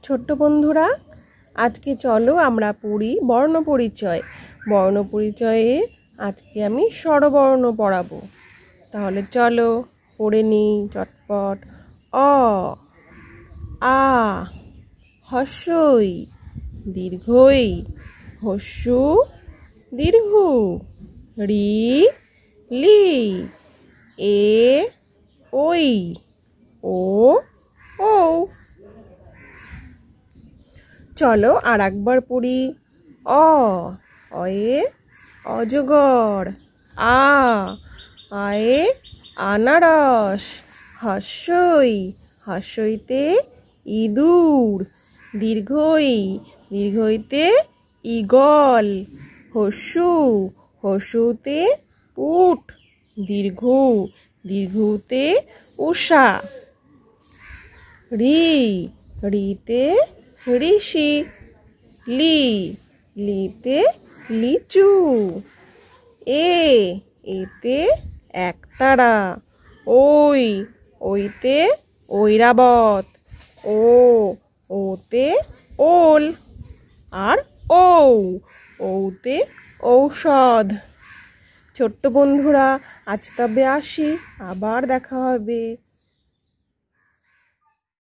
ছোট্ট বন্ধুরা, আজকে চলো আমরা পড়ি বর্ণপরিচয়। বর্ণপরিচয়ে আজকে আমি স্বরবর্ণ পড়াবো। তাহলে চলো পড়ে নিই চটপট। অ, আ, হস্যই দীর্ঘই, হস্যু দীর্ঘ, রি, লি, এ, ওই, ও, ও। চলো আর একবার পড়ি। অ, অয়ে অজগর। আ, আয়ে আনারস। হস্যই, হস্যইতে ইঁদুর। দীর্ঘই, দীর্ঘইতে ঈগল। হস্যু, হস্যুতে উট। দীর্ঘ, দীর্ঘতে উষা। রি, রিতে ঋষি। লি, লিতে লিচু। এ, এতে একতারা। ওই, ওইতে ঐরাবত। ও, ওতে ওল। আর ঔ, ঔতে ঔষধ। ছোট্ট বন্ধুরা, আজ তবে আসি, আবার দেখা হবে।